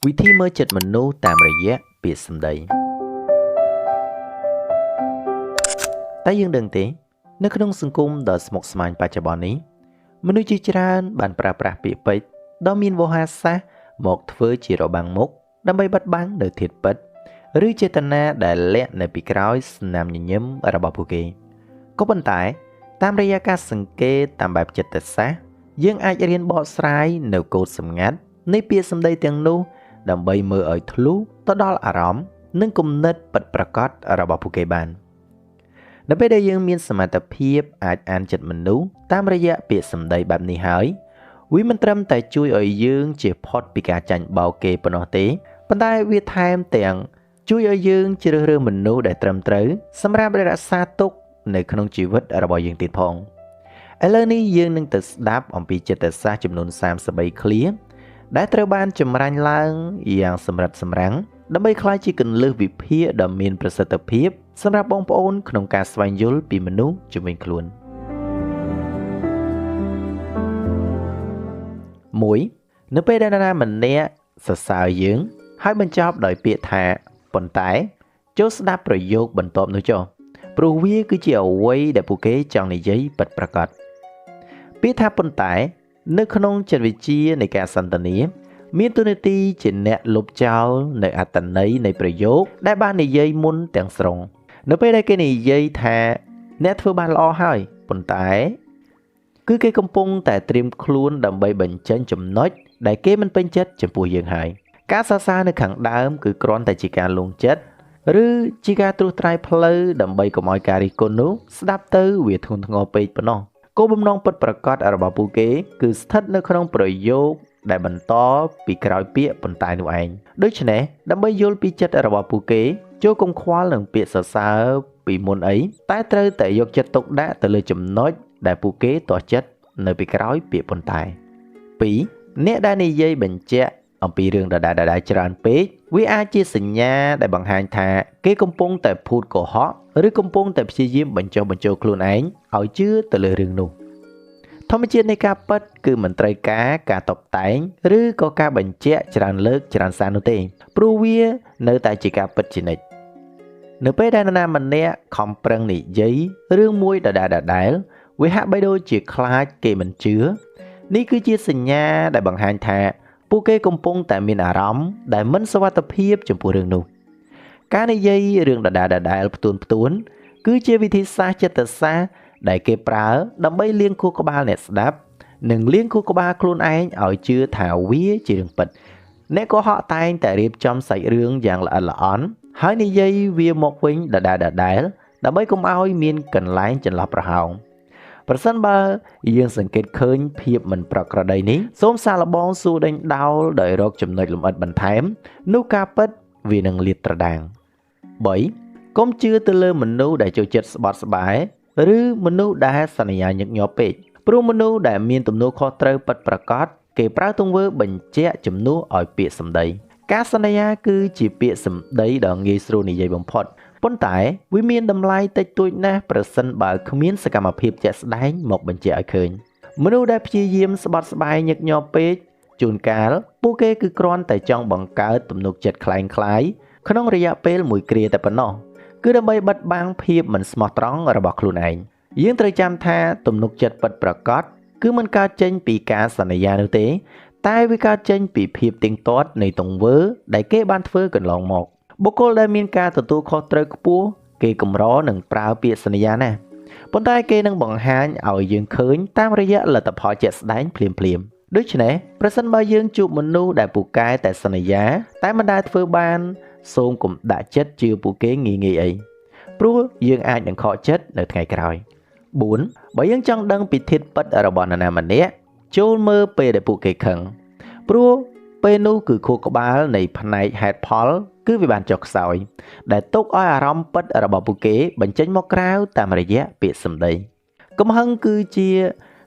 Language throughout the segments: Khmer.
วิธีមើលចិត្តមនុស្សតាមរយៈពាក្យសម្ដីតែយើងដឹងទេនៅក្នុងសង្គមដ៏ស្មុគស្មាញបច្ចុប្បន្ននេះមនុស្សជាច្រើនបានប្រើប្រាស់ពាក្យពេចន៍ដ៏មានវោហារសាស្ត្រមកធ្វើជារបាំងមុខដើម្បីបិទបាំងនៅធាតុពិតឬចេតនាដែលលាក់នៅពីក្រោយស្នាមញញឹមរបស់ពួកគេក៏ប៉ុន្តែតាមរយៈការសង្កេតតាមបែបចិត្តសាស្ត្រយើងអាចរៀនបកស្រាយនៅកូដសម្ងាត់នៃពាក្យសម្ដីទាំងនោះដើម្បីមើលឲ្យធ្លុះទៅដល់អារម្មណ៍និងគំនិតពិតប្រាកដរបស់ពួកគេបាននៅពេលដែលយើងមានសមត្ថភាពអាចអានចិត្តមនុស្សតាមរយៈពាក្យសម្ដីបែបនេះហើយវាមិនត្រឹមតែជួយឲ្យយើងជៀសផុតពីការចាញ់បោកគេប៉ុណ្ណោះទេប៉ុន្តែវាថែមទាំងជួយឲ្យយើងជ្រើសរើសមនុស្សដែលត្រឹមត្រូវសម្រាប់រក្សាទុកនៅក្នុងជីវិតរបស់យើងទៀតផងឥឡូវនេះយើងនឹងទៅស្ដាប់អំពីចិត្តសាស្ត្រចំនួន33ឃ្លាដែលត្រូវបានចម្រាញ់ឡើងយ៉ាងសម្រិតសម្រាំងដើម្បីក្លាយជាគន្លឹះវិភាគដ៏មានប្រសិទ្ធភាពសម្រាប់បងប្អូនក្នុងការស្វែងយល់ពីមនុស្សជុំវិញខ្លួន 1. នៅពេលដែលនរណាម្នាក់សរសើរយើងហើយបញ្ចប់ដោយពាក្យថាប៉ុន្តែចូលស្ដាប់ប្រយោគបន្ទាប់នោះចុះព្រោះវាគឺជាអ្វីដែលពួកគេចង់និយាយពិតប្រាកដពាក្យថាប៉ុន្តែនៅក្នុងចិត្តវិទ្យានៃការសន្ទនាមានតួនាទីជាអ្នកលុបចោលនៅអត្ថន័យនៃប្រយោគដែលបាននិយាយមុនទាំងស្រុងនៅពេលដែលគេនិយាយថាអ្នកធ្វើបានល្អហើយប៉ុន្តែគឺគេកំពុងតែត្រៀមខ្លួនដើម្បីបញ្ចេញចំណុចដែលគេមិនពេញចិត្តចំពោះយើងហើយការសរសើរនៅខាងដើមគឺគ្រាន់តែជាការលងចិត្តឬជាការត្រួសត្រាយផ្លូវដើម្បីកុំឲ្យការរិះគន់នោះស្ដាប់ទៅវាធ្ងន់ធ្ងរពេកប៉ុណ្ណោះគោលបំណងពិតប្រាកដរបស់ពួកគេគឺស្ថិតនៅក្នុងប្រយោគដែលបន្តពីក្រោយពាក្យប៉ុន្តែនោះឯងដូច្នេះដើម្បីយល់ពីចិត្តរបស់ពួកគេចូលកុំខ្វល់នឹងពាក្យសរសើរពីមុនអីតែត្រូវតែយកចិត្តទុកដាក់ទៅលើចំណុចដែលពួកគេទាស់ចិត្តនៅពីក្រោយពាក្យប៉ុន្តែ 2. អ្នកដែលនិយាយបញ្ជាក់អំពីរឿងដដែលៗច្រើនពេកវាអាចជាសញ្ញាដែលបង្ហាញថាគេកំពុងតែភូតកុហកឬកំពុងតែព្យាយាមបញ្ចុះបញ្ចូលខ្លួនឯងឲ្យជឿទៅលើរឿងនោះធម្មជាតិនៃការពិតគឺមិនត្រូវការតុបតែងឬក៏ការបញ្ជាក់ច្រើនលើកច្រើនសារនោះទេព្រោះវានៅតែជាការពិតជានិច្ចនៅពេលដែលនរណាម្នាក់ខំប្រឹងនិយាយរឿងមួយដដែលវាហាក់បីដូចជាខ្លាចគេមិនជឿនេះគឺជាសញ្ញាដែលបង្ហាញថាពួកគេកំពុងតែមានអារម្មណ៍ដែលមិនសុវត្ថិភាពចំពោះរឿងនោះការនិយាយរឿងដដែលផ្ទួនគឺជាវិធីសាស្ត្រចិត្តសាស្ត្រដែលគេប្រើដើម្បីលាងខួរក្បាលអ្នកស្ដាប់និងលាងខួរក្បាលខ្លួនឯងឲ្យជឿថាវាជារឿងពិតអ្នកកុហកតែងតែរៀបចំសាច់រឿងយ៉ាងល្អិតល្អន់ហើយនិយាយវាមកវិញដដែលដើម្បីកុំឲ្យមានកន្លែងចន្លោះប្រហោងប្រសិនបើយើងសង្កេតឃើញភាពមិនប្រក្រតីនេះសូមសាកល្បងសួរដេញដោលដោយរកចំណុចលម្អិតបន្ថែមនោះការពិតវានឹងលាតត្រដាង 3. កុំជឿទៅលើមនុស្សដែលចូលចិត្តស្បត់ស្បាយឬមនុស្សដែលសន្យាញឹកញាប់ពេកព្រោះមនុស្សដែលមានទំនួលខុសត្រូវពិតប្រាកដគេប្រើទង្វើបញ្ជាក់ជំនួសឲ្យពាក្យសម្ដីការសន្យាគឺជាពាក្យសម្ដីដ៏ងាយស្រួលនិយាយបំផុតប៉ុន្តែវាមានតម្លៃតិចតួចណាស់ប្រសិនបើគ្មានសកម្មភាពជាក់ស្ដែងមកបញ្ជាក់ឲ្យឃើញមនុស្សដែលព្យាយាមស្បត់ស្បាយញឹកញាប់ពេកជួនកាលពួកគេគឺគ្រាន់តែចង់បង្កើតទំនុកចិត្តคล้ายក្នុងរយៈពេលមួយគ្រាតែប៉ុណ្ណោះគឺដើម្បីបិទបាំងភាពមិនស្មោះត្រង់របស់ខ្លួនឯងយើងត្រូវចាំថាទំនុកចិត្តពិតប្រាកដគឺមិនកើតចេញពីការសន្យានោះទេតែវាកើតចេញពីភាពទៀងទាត់នៃទង្វើដែលគេបានធ្វើកន្លងមកបុគ្គលដែលមានការទទួលខុសត្រូវខ្ពស់គេកម្រនឹងប្រើពាក្យសន្យាណាប៉ុន្តែគេនឹងបង្ហាញឲ្យយើងឃើញតាមរយៈលទ្ធផលជាក់ស្ដែងភ្លាមដូច្នេះប្រសិនបើយើងជួបមនុស្សដែលពូកែតែសន្យាតែមិនដែលធ្វើបានសូមកុំដាក់ចិត្តជឿពួកគេងាយអីព្រោះយើងអាចនឹងខកចិត្តនៅថ្ងៃក្រោយ 4. បើយើងចង់ដឹងពីធាតុពិតរបស់នរណាម្នាក់ចូលមើលពេលដែលពួកគេខឹងព្រោះពេលនោះគឺខួរក្បាលនៃផ្នែកហេតុផលគឺវាបានចុះខ្សោយដែលទុកឲ្យអារម្មណ៍ពិតរបស់ពួកគេបញ្ចេញមកក្រៅតាមរយៈពាក្យសម្ដីកំហឹងគឺជា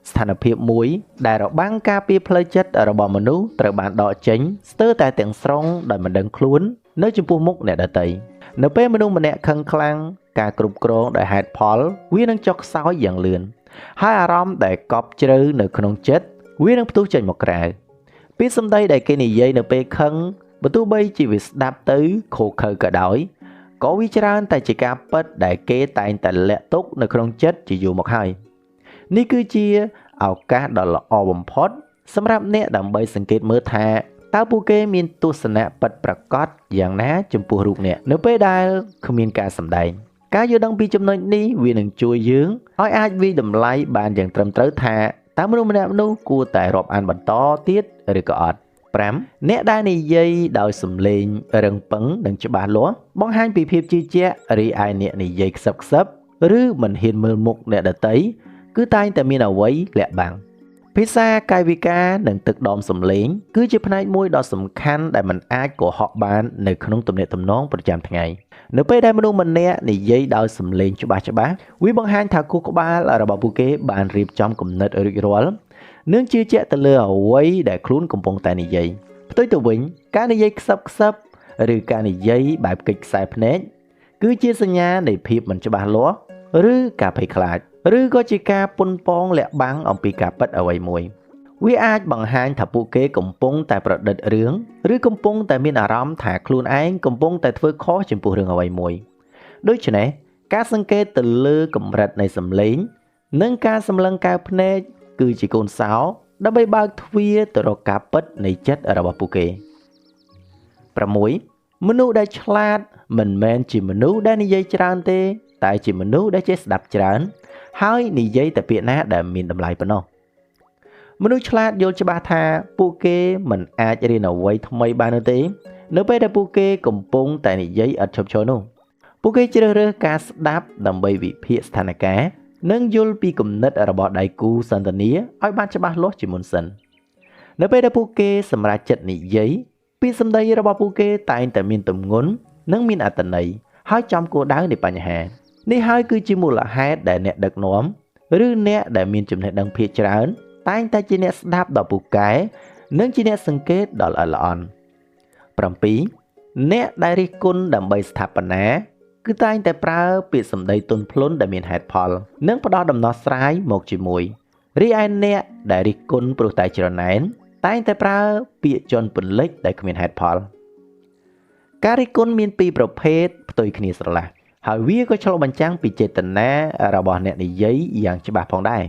ស្ថានភាពមួយដែលរបាំងការពារផ្លូវចិត្តរបស់មនុស្សត្រូវបានដកចេញស្ទើរតែទាំងស្រុងដោយមិនដឹងខ្លួននៅចំពោះមុខអ្នកដទៃនៅពេលមនុស្សម្នាក់ខឹងខ្លាំងការគ្រប់គ្រងដោយហេតុផលវានឹងចុះខ្សោយយ៉ាងលឿនហើយអារម្មណ៍ដែលកប់ជ្រៅនៅក្នុងចិត្តវានឹងផ្ទុះចេញមកក្រៅពាក្យសម្ដីដែលគេនិយាយនៅពេលខឹង បើទោះបីជាវាស្ដាប់ទៅខុសខើក៏ដោយក៏វាច្រើនតែជាការពិតដែលគេតែងតែលាក់ទុកនៅក្នុងចិត្តជាយូរមកហើយនេះគឺជាឱកាសដ៏ល្អបំផុតសម្រាប់អ្នកដើម្បីសង្កេតមើលថាតើពួកគេមានទស្សនៈពិតប្រាកដយ៉ាងណាចំពោះរូបអ្នកនៅពេលដែលគ្មានការសម្ដែងការយល់ដឹងពីចំណុចនេះវានឹងជួយយើងឲ្យអាចវិយតម្លៃបានយ៉ាងត្រឹមត្រូវថាតើមនុស្សម្នាក់នោះគួរតែរាប់អានបន្តទៀតឬក៏អត់5អ្នកដែលនិយាយដោយសំឡេងរឹងប៉ឹងនិងច្បាស់លាស់បង្ហាញពីភាពជឿជាក់រីឯអ្នកនិយាយខ្សឹបខ្សឹបឬមិនហ៊ានមើលមុខអ្នកដទៃគឺតែងតែមានអ្វីលាក់បាំងភាសាកាយវិការនិងទឹកដមសំឡេងគឺជាផ្នែកមួយដ៏សំខាន់ដែលមិនអាចកុហកបាននៅក្នុងទំនាក់ទំនងប្រចាំថ្ងៃនៅពេលដែលមនុស្សម្នាក់និយាយដោយសំឡេងច្បាស់វាបង្ហាញថាខួរក្បាលរបស់ពួកគេបានរៀបចំគំនិតរួចរាល់និងជឿជាក់ទៅលើអ្វីដែលខ្លួនកំពុងតែនិយាយផ្ទុយទៅវិញការនិយាយខ្សឹបខ្សឹបឬការនិយាយបែបកិច្ចខ្សែភ្នែកគឺជាសញ្ញានៃភាពមិនច្បាស់លាស់ឬការភ័យខ្លាចឬក៏ជាការប៉ុនប៉ងលាក់បាំងអំពីការពិតអ្វីមួយវាអាចបង្ហាញថាពួកគេកំពុងតែប្រឌិតរឿងឬកំពុងតែមានអារម្មណ៍ថាខ្លួនឯងកំពុងតែធ្វើខុសចំពោះរឿងអ្វីមួយដូច្នេះការសង្កេតទៅលើកម្រិតនៃសម្លេងនិងការសម្លឹងកែវភ្នែកគឺជាកូនសោដើម្បីបើកទ្វារទៅរកការពិតនៃចិត្តរបស់ពួកគេ6មនុស្សដែលឆ្លាតមិនមែនជាមនុស្សដែលនិយាយច្រើនទេតែជាមនុស្សដែលចេះស្ដាប់ច្រើនហើយនិយាយតែពាក្យណាដែលមានតម្លៃប៉ុណ្ណោះមនុស្សឆ្លាតយល់ច្បាស់ថាពួកគេមិនអាចរៀនអ្វីថ្មីបានទេនៅពេលដែលពួកគេកំពុងតែនិយាយឥតឈប់ឈរនោះពួកគេជ្រើសរើសការស្ដាប់ដើម្បីវិភាគស្ថានភាពនិងយល់ពីគំនិតរបស់ដៃគូសន្ទនាឲ្យបានច្បាស់លាស់ជាមុនសិននៅពេលដែលពួកគេសម្រេចចិត្តនិយាយពាក្យសម្ដីរបស់ពួកគេតែងតែមានទម្ងន់និងមានអត្ថន័យហើយចំគោលដៅនៃបញ្ហានេះហើយគឺជាមូលហេតុដែលអ្នកដឹកនាំឬអ្នកដែលមានចំណេះដឹងភាគច្រើនតែងតែជាអ្នកស្ដាប់ដ៏ពូកែនិងជាអ្នកសង្កេតដ៏ល្អិតល្អន់7អ្នកដែលរិះគន់ដើម្បីស្ថាបនាគឺតែងតែប្រើពាក្យសម្ដីទន់ភ្លន់ដែលមានហេតុផលនិងផ្ដល់ដំណោះស្រាយមកជាមួយរីឯអ្នកដែលរិះគន់ព្រោះតែច្រណែនតែងតែប្រើពាក្យជន់ពន្លិចដែលគ្មានហេតុផលការរិះគន់មានពីរប្រភេទផ្ទុយគ្នាស្រឡះហើយវាក៏ឆ្លុះបញ្ចាំងពីចេតនារបស់អ្នកនិយាយយ៉ាងច្បាស់ផងដែរ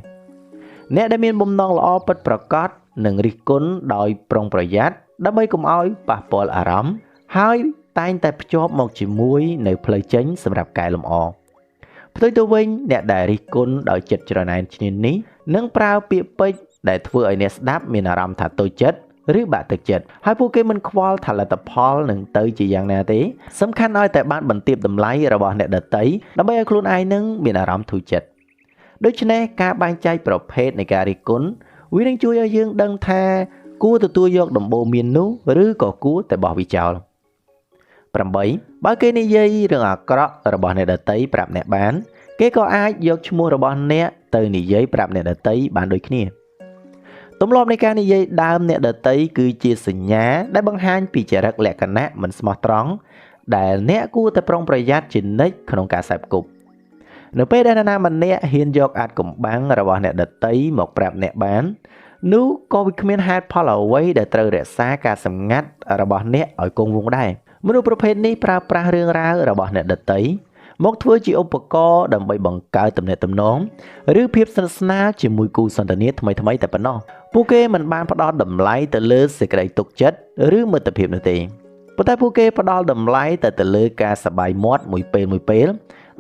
អ្នកដែលមានបំណងល្អពិតប្រាកដនឹងរិះគន់ដោយប្រុងប្រយ័ត្នដើម្បីកុំឲ្យប៉ះពាល់អារម្មណ៍ហើយតែងតែភ្ជាប់មកជាមួយនៅផ្លូវចេញសម្រាប់កែលម្អផ្ទុយទៅវិញអ្នកដែលរិះគន់ដោយចិត្តច្រណែនឈ្នានីសនឹងប្រើពាក្យពេចន៍ដែលធ្វើឲ្យអ្នកស្ដាប់មានអារម្មណ៍ថាតូចចិត្តឬបាក់ទឹកចិត្តហើយពួកគេមិនខ្វល់ថាលទ្ធផលនឹងទៅជាយ៉ាងណាទេសំខាន់ឲ្យតែបានបន្ទាបតម្លៃរបស់អ្នកដទៃដើម្បីឲ្យខ្លួនឯងនឹងមានអារម្មណ៍ធូរចិត្តដូច្នេះការបែងចែកប្រភេទនៃការរិះគន់វានឹងជួយឲ្យយើងដឹងថាគួរទទួលយកដំបូន្មាននោះឬក៏គួរតែបោះវាចោល8បើគេនិយាយរឿងអាក្រក់របស់អ្នកដទៃប្រាប់អ្នកបានគេក៏អាចយកឈ្មោះរបស់អ្នកទៅនិយាយប្រាប់អ្នកដទៃបានដូចគ្នាទម្លាប់នៃការនិយាយដើមអ្នកដទៃគឺជាសញ្ញាដែលបង្ហាញពីចរិតលក្ខណៈមិនស្មោះត្រង់ដែលអ្នកគួរតែប្រុងប្រយ័ត្នជានិច្ចក្នុងការសេពគប់នៅពេលដែលនរណាម្នាក់ហ៊ានយកអាចកំបាំងរបស់អ្នកដទៃមកប្រាប់អ្នកបាននោះក៏វាគ្មានហេតុផលអ្វីដែលត្រូវរក្សាការសម្ងាត់របស់អ្នកឲ្យគង់វង្សដែរមនុស្សប្រភេទនេះប្រើប្រាស់រឿងរ៉ាវរបស់អ្នកដទៃមកធ្វើជាឧបករណ៍ដើម្បីបង្កើតទំនាក់ទំនងឬភាពស្និទ្ធស្នាលជាមួយគូសន្ទនាថ្មីៗតែប៉ុណ្ណោះពួកគេមិនបានផ្ដល់តម្លៃទៅលើសេចក្តីទុកចិត្តឬមិត្តភាពនោះទេប៉ុន្តែពួកគេផ្ដល់តម្លៃទៅលើការសប្បាយមាត់មួយពេល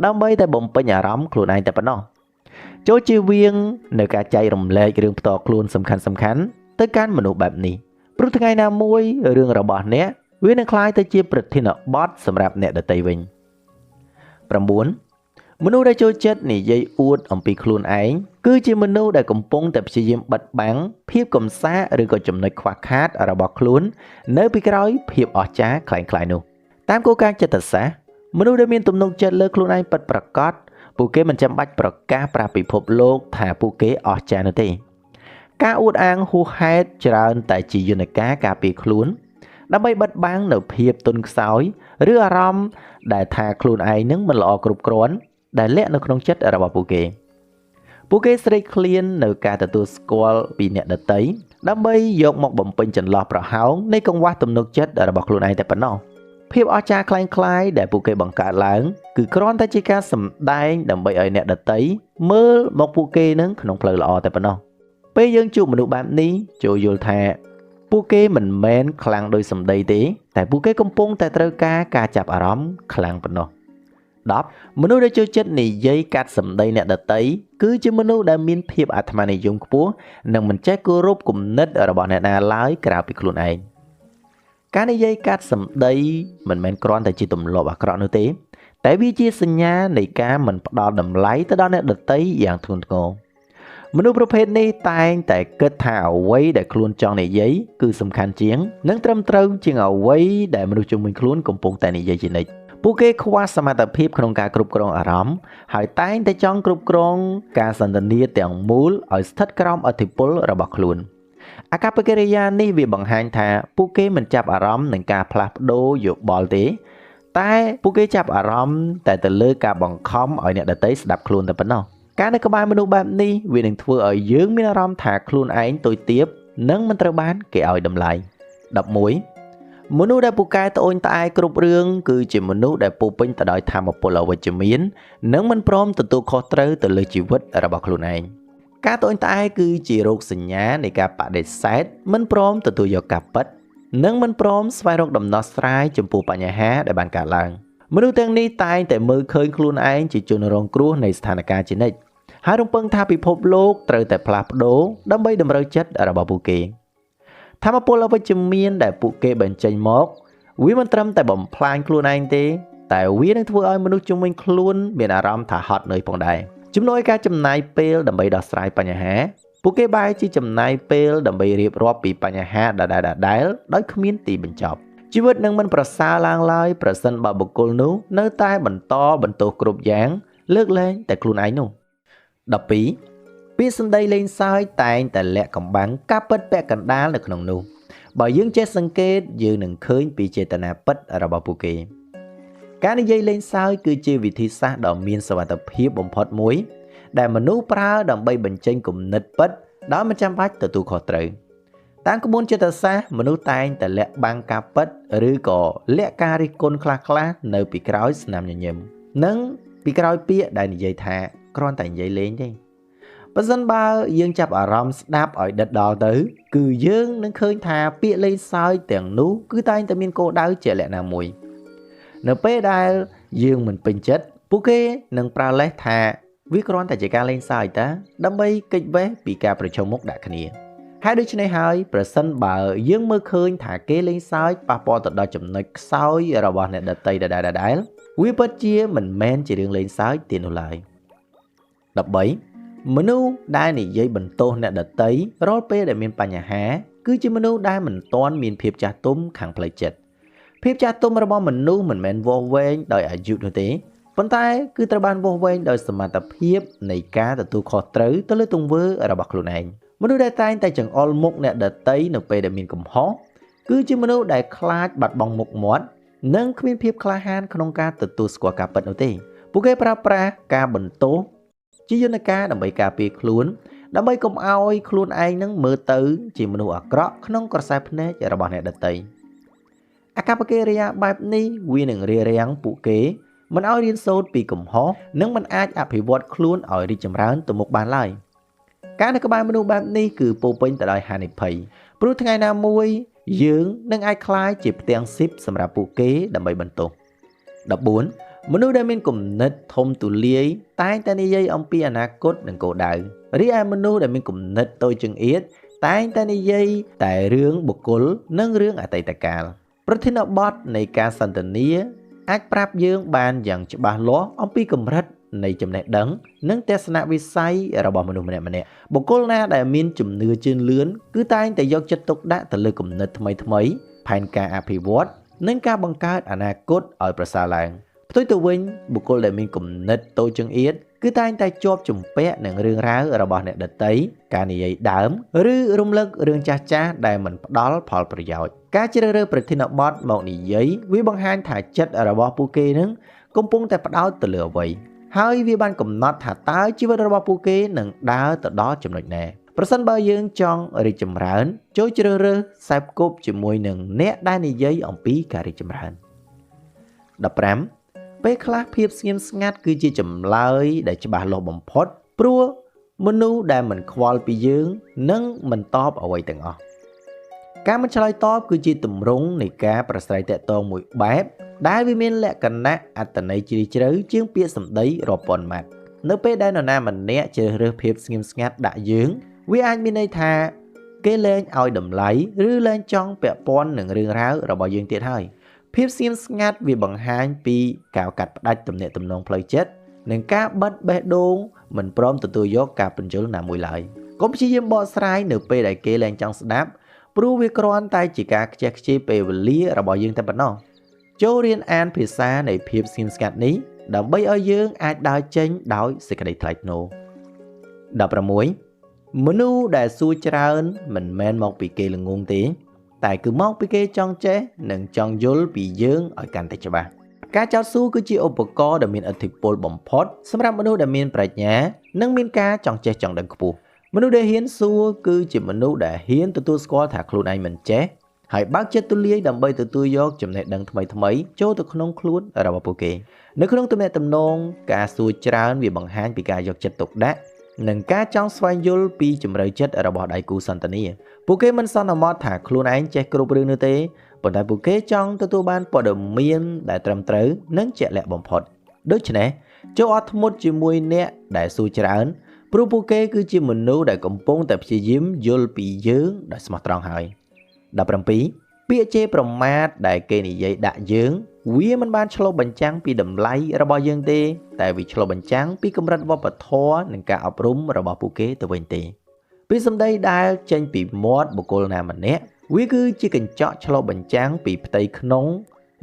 ដើម្បីតែបំពេញអារម្មណ៍ខ្លួនឯងតែប៉ុណ្ណោះចូលជៀសវាងនៅការចែករំលែករឿងផ្ទាល់ខ្លួនសំខាន់ទៅកាន់មនុស្សបែបនេះព្រោះថ្ងៃណាមួយរឿងរបស់អ្នកវានឹងក្លាយទៅជាប្រធានបទសម្រាប់អ្នកដទៃវិញ9មនុស្សដែលចូលចិត្តនិយាយអួតអំពីខ្លួនឯងគឺជាមនុស្សដែលកំពុងតែព្យាយាមបិទបាំងភាពកំសាកឬក៏ចំណុចខ្វះខាតរបស់ខ្លួននៅពីក្រោយភាពអស្ចារ្យคล้ายៗនោះតាមគោលការណ៍ចិត្តសាស្ត្រមនុស្សដែលមានទំនុកចិត្តលើខ្លួនឯងពិតប្រាកដពួកគេមិនចាំបាច់ប្រកាសប្រាប់ពិភពលោកថាពួកគេអស្ចារ្យនោះទេការអួតអាងហួសហេតុច្រើនតែជាយន្តការការពារខ្លួនដើម្បីបិទបាំងនៅភាពទន់ខ្សោយឬអារម្មណ៍ដែលថាខ្លួនឯងនឹងមិនល្អគ្រប់គ្រាន់ដែលលាក់នៅក្នុងចិត្តរបស់ពួកគេ ពួកគេស្រេកឃ្លាននៅការទទួលស្គាល់ពីអ្នកដទៃដើម្បីយកមកបំពេញចន្លោះប្រហោងនៃកង្វះទំនុកចិត្តរបស់ខ្លួនឯងតែប៉ុណ្ណោះភាពអស្ចារ្យคล้ายៗដែលពួកគេបង្កើតឡើងគឺគ្រាន់តែជាការសម្ដែងដើម្បីឲ្យអ្នកដទៃមើលមកពួកគេនឹងក្នុងផ្លូវល្អតែប៉ុណ្ណោះពេលយើងជួបមនុស្សបែបនេះចូលយល់ថាពួកគេមិនមែនខ្លាំងដោយសម្ដីទេតែពួកគេកំពុងតែត្រូវការចាប់អារម្មណ៍ខ្លាំងប៉ុណ្ណោះ10មនុស្សដែលចូលចិត្តនិយាយកាត់សម្ដីអ្នកដទៃគឺជាមនុស្សដែលមានភាពអាត្មានិយមខ្ពស់និងមិនចេះគោរពគំនិតរបស់អ្នកណាឡើយក្រៅពីខ្លួនឯងការនិយាយកាត់សម្ដីមិនមែនគ្រាន់តែជាទម្លាប់អាក្រក់នោះទេតែវាជាសញ្ញានៃការមិនផ្ដល់តម្លៃទៅដល់អ្នកដទៃយ៉ាងធ្ងន់ធ្ងរមនុស្សប្រភេទនេះតែងតែគិតថាអ្វីដែលខ្លួនចង់និយាយគឺសំខាន់ជាងនិងត្រឹមត្រូវជាងអ្វីដែលមនុស្សជុំវិញខ្លួនកំពុងតែនិយាយជានិច្ចពួកគេខ្វះសមត្ថភាពក្នុងការគ្រប់គ្រងអារម្មណ៍ហើយតែងតែចង់គ្រប់គ្រងការសន្ទនាទាំងមូលឲ្យស្ថិតក្រោមឥទ្ធិពលរបស់ខ្លួនអាកប្បកិរិយានេះវាបង្ហាញថាពួកគេមិនចាប់អារម្មណ៍នឹងការផ្លាស់ប្ដូរយោបល់ទេតែពួកគេចាប់អារម្មណ៍តែទៅលើការបង្ខំឲ្យអ្នកដទៃស្ដាប់ខ្លួនតែប៉ុណ្ណោះការនៅក្បែរមនុស្សបែបនេះវានឹងធ្វើឲ្យយើងមានអារម្មណ៍ថាខ្លួនឯងតូចទាបនិងមិនត្រូវបានគេឲ្យតម្លៃ11មនុស្សដែលពូកែត្អូញត្អែគ្រប់រឿងគឺជាមនុស្សដែលពោពេញទៅដោយថាមពលអវិជ្ជមាននិងមិនព្រមទទួលខុសត្រូវទៅលើជីវិតរបស់ខ្លួនឯងការត្អូញត្អែគឺជារោគសញ្ញានៃការបដិសេធមិនព្រមទទួលយកការពិតនិងមិនព្រមស្វែងរកដំណោះស្រាយចំពោះបញ្ហាដែលបានកើតឡើងមនុស្សទាំងនេះតែងតែមើលឃើញខ្លួនឯងជាជនរងគ្រោះនៃស្ថានភាពជានិច្ចហើយរំពឹងថាពិភពលោកត្រូវតែផ្លាស់ប្ដូរដើម្បីតម្រូវចិត្តរបស់ពួកគេថាមពលអវិជ្ជមានដែលពួកគេបញ្ចេញមកវាមិនត្រឹមតែបំផ្លាញខ្លួនឯងទេតែវានឹងធ្វើឲ្យមនុស្សជុំវិញខ្លួនមានអារម្មណ៍ថាហត់នឿយផងដែរជំនួយការចំណាយពេលដើម្បីដោះស្រាយបញ្ហាពួកគេបែរជាចំណាយពេលដើម្បីរៀបរាប់ពីបញ្ហាដដែលដោយគ្មានទីបញ្ចប់ជីវិតនឹងមិនប្រសើរឡើងឡើយប្រសិនបើបុគ្គលនោះនៅតែបន្តបន្ទោសគ្រប់យ៉ាងលើកលែងតែខ្លួនឯងនោះ12ពាក្យសម្ដីលេងសើចតែងតែលាក់កំបាំងការពិតពាក់កណ្ដាលនៅក្នុងនោះបើយើងចេះសង្កេតយើងនឹងឃើញពីចេតនាពិតរបស់ពួកគេការនិយាយលេងសើចគឺជាវិធីសាស្ត្រដ៏មានសុវត្ថិភាពបំផុតមួយដែលមនុស្សប្រើដើម្បីបញ្ចេញគំនិតពិតដោយមិនចាំបាច់ទទួលខុសត្រូវតាមក្បួនចិត្តសាស្ត្រមនុស្សតែងតែលាក់បាំងការពិតឬក៏លាក់ការរិះគន់ខ្លះនៅពីក្រោយស្នាមញញឹមនិងពីក្រោយពាក្យដែលនិយាយថាគ្រាន់តែនិយាយលេងទេបើសិនបើយើងចាប់អារម្មណ៍ស្ដាប់ឲ្យដិតដល់ទៅគឺយើងនឹងឃើញថាពាក្យលេងសើចទាំងនោះគឺតែងតែមានគោលដៅជាលក្ខណៈមួយនៅពេលដែលយើងមិនពេញចិត្តពួកគេនឹងប្រើលេសថាវាគ្រាន់តែជាការលេងសើចតាដើម្បីគេចវេះពីការប្រឈមមុខដាក់គ្នាហើយដូច្នេះហើយប្រសិនបើយើងមើលឃើញថាគេលេងសើចប៉ះពាល់ទៅដល់ចំណុចខ្សោយរបស់អ្នកដទៃដដែលវាពិតជាមិនមែនជារឿងលេងសើចទេនោះឡើយ13មនុស្សដែលនិយាយបន្ទោសអ្នកដទៃរាល់ពេលដែលមានបញ្ហាគឺជាមនុស្សដែលមិនទាន់មានភាពចាស់ទុំខាងផ្លូវចិត្តភាពចាស់ទុំរបស់មនុស្សមិនមែនវាស់វែងដោយអាយុនោះទេប៉ុន្តែគឺត្រូវបានវាស់វែងដោយសមត្ថភាពនៃការទទួលខុសត្រូវទៅលើទង្វើរបស់ខ្លួនឯងមនុស្សដែលតែងតែចង្អុលមុខអ្នកដទៃនៅពេលដែលមានកំហុសគឺជាមនុស្សដែលខ្លាចបាត់បង់មុខមាត់និងគ្មានភាពក្លាហានក្នុងការទទួលស្គាល់ការពិតនោះទេពួកគេប្រើប្រាស់ការបន្ទោសជាយន្តការដើម្បីការពារខ្លួនដើម្បីកុំឲ្យខ្លួនឯងនឹងមើលទៅជាមនុស្សអាក្រក់ក្នុងក្រសែភ្នែករបស់អ្នកដទៃអាកប្បកិរិយាបែបនេះវានឹងរារាំងពួកគេមិនឲ្យរៀនសូត្រពីកំហុសនិងមិនអាចអភិវឌ្ឍខ្លួនឲ្យរីកចម្រើនទៅមុខបានឡើយការនៅក្បែរមនុស្សបែបនេះគឺពោពេញទៅដោយហានិភ័យព្រោះថ្ងៃណាមួយយើងនឹងអាចក្លាយជាផ្ទាំងស៊ីបសម្រាប់ពួកគេដើម្បីបន្ទោស14មនុស្សដែលមានគំនិតធំទូលាយតែងតែនិយាយអំពីអនាគតនិងគោលដៅរីឯមនុស្សដែលមានគំនិតតូចចង្អៀតតែងតែនិយាយតែរឿងបុគ្គលនិងរឿងអតីតកាលប្រធានបទនៃការសន្ទនាអាចប្រាប់យើងបានយ៉ាងច្បាស់លាស់អំពីកម្រិតនៃចំណេះដឹងនិងទស្សនវិស័យរបស់មនុស្សម្នាក់បុគ្គលណាដែលមានជំនឿជឿនលឿនគឺតែងតែយកចិត្តទុកដាក់ទៅលើគំនិតថ្មីផែនការអភិវឌ្ឍនិងការបង្កើតអនាគតឲ្យប្រសើរឡើងផ្ទុយទៅវិញបុគ្គលដែលមានគំនិតតូចចង្អៀតគឺតែងតែជាប់ជំពាក់នឹងរឿងរ៉ាវរបស់អ្នកដទៃការនិយាយដើមឬរំលឹករឿងចាស់ដែលមិនផ្ដល់ផលប្រយោជន៍ការជ្រើសរើសប្រធានបទមកនិយាយវាបង្ហាញថាចិត្តរបស់ពួកគេនឹងកំពុងតែផ្ដោតទៅលើអ្វី ហើយវាបានកំណត់ថាតើជីវិតរបស់ពួកគេនឹងដើរទៅដល់ចំណុចណាប្រសិនបើយើងចង់រីកចម្រើនចូលជ្រើសរើសខ្សែគប់ជាមួយនឹងអ្នកដែលនិយាយអំពីការរីកចម្រើន 15 ពេលខ្លះភាពស្ងៀមស្ងាត់គឺជាចម្លើយដែលច្បាស់លាស់បំផុតព្រោះមនុស្សដែលមិនខ្វល់ពីយើងនឹងមិនតបអ្វីទាំងអស់ការមិនឆ្លើយតបគឺជាទម្រង់នៃការប្រស្រ័យទាក់ទងមួយបែបដែលវាមានលក្ខណៈអត្ថន័យជ្រាលជ្រៅជាងពាក្យសម្ដីរាប់ពាន់ម៉ាត់នៅពេលដែលនរណាម្នាក់ជ្រើសរើសភាពស្ងៀមស្ងាត់ដាក់យើងវាអាចមានន័យថាគេលែងឲ្យតម្លៃឬលែងចង់ពាក់ព័ន្ធនឹងរឿងរ៉ាវរបស់យើងទៀតហើយភាពស្ងៀមស្ងាត់វាបង្ហាញពីការកាត់ផ្តាច់ទំនាក់ទំនងផ្លូវចិត្តនិងការបិទបេះដូងមិនព្រមទទួលយកការបញ្យល់ណាមួយឡើយកុំព្យាយាមបកស្រាយនៅពេលដែលគេលែងចង់ស្ដាប់ព្រោះវាគ្រាន់តែជាការខ្ជះខ្ជាយពេលវេលារបស់យើងតែប៉ុណ្ណោះចូលរៀនអានភាសានៃភាពស្ងៀមស្ងាត់នេះដើម្បីឲ្យយើងអាចដើរចេញដោយសេចក្តីថ្លៃថ្នូរ 16 មនុស្សដែលសួរច្រើនមិនមែនមកពីគេល្ងងទេតែគឺមកពីគេចង់ចេះនិងចង់យល់ពីយើងឲ្យកាន់តែច្បាស់ការចោទសួរគឺជាឧបករណ៍ដ៏មានឥទ្ធិពលបំផុតសម្រាប់មនុស្សដែលមានប្រាជ្ញានិងមានការចង់ចេះចង់ដឹងខ្ពស់មនុស្សដែលហ៊ានសួរគឺជាមនុស្សដែលហ៊ានទទួលស្គាល់ថាខ្លួនឯងមិនចេះហើយបើកចិត្តទូលាយដើម្បីទទួលយកចំណេះដឹងថ្មីៗចូលទៅក្នុងខ្លួនរបស់ពួកគេនៅក្នុងទំនាក់ទំនងការសួរច្រើនវាបង្ហាញពីការយកចិត្តទុកដាក់និងការចង់ស្វែងយល់ពីជំរឿចិត្តរបស់ដៃគូសន្ទនាពួកគេមិនសន្មតថាខ្លួនឯងចេះគ្រប់រឿងនោះទេប៉ុន្តែពួកគេចង់ទទួលបានព័ត៌មានដែលត្រឹមត្រូវនិងជាក់លាក់បំផុតដូច្នេះចូលអត់ធ្មត់ជាមួយអ្នកដែលសួរច្រើនព្រោះពួកគេគឺជាមនុស្សដែលកំពុងតែព្យាយាមយល់ពីយើងដោយស្មោះត្រង់ហើយ 17 ពាក្យជេរប្រមាថដែលគេនិយាយដាក់យើងវាមិនបានឆ្លុះបញ្ចាំងពីតម្លៃរបស់យើងទេតែវាឆ្លុះបញ្ចាំងពីកម្រិតវប្បធម៌និងការអប់រំរបស់ពួកគេទៅវិញទេពីសម្ដីដែលចេញពីមាត់បុគ្គលណាម្នាក់វាគឺជាកញ្ចក់ឆ្លុះបញ្ចាំងពីផ្ទៃក្នុង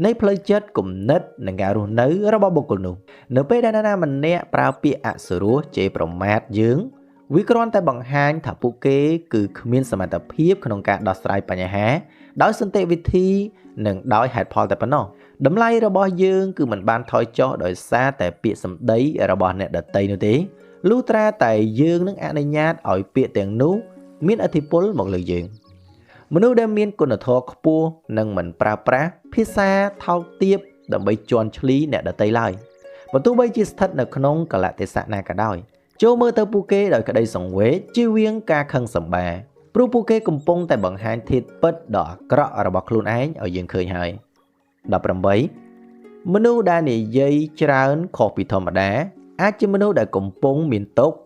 នៃផ្លូវចិត្តគំនិតនិងការរស់នៅរបស់បុគ្គលនោះនៅពេលដែលនរណាម្នាក់ប្រើពាក្យអសុរោះជេរប្រមាថយើងវាគ្រាន់តែបង្ហាញថាពួកគេគឺគ្មានសមត្ថភាពក្នុងការដោះស្រាយបញ្ហាដោយសន្តិវិធីនិងដោយហេតុផលតែប៉ុណ្ណោះតម្លៃរបស់យើងគឺមិនបានថយចុះដោយសារតែពាក្យសម្ដីរបស់អ្នកដទៃនោះទេលុះត្រាតែយើងនឹងអនុញ្ញាតឲ្យពាក្យទាំងនោះមានឥទ្ធិពលមកលើយើងមនុស្សដែលមានគុណធម៌ខ្ពស់នឹងមិនប្រើប្រាស់ភាសាថោកទាបដើម្បីជន់ឈ្លីអ្នកដទៃឡើយបើទោះបីជាស្ថិតនៅក្នុងកលៈទេសៈណាក៏ដោយចូលមើលទៅពួកគេដោយក្តីសង្វេគជៀសវាងការខឹងសម្បារព្រោះពួកគេកំពុងតែបង្ហាញធាតុពិតដ៏អាក្រក់របស់ខ្លួនឯងឲ្យយើងឃើញហើយ 18 មនុស្សដែលនិយាយច្រើនខុសពីធម្មតាអាចជាមនុស្សដែលកំពុងមានទុក្ខ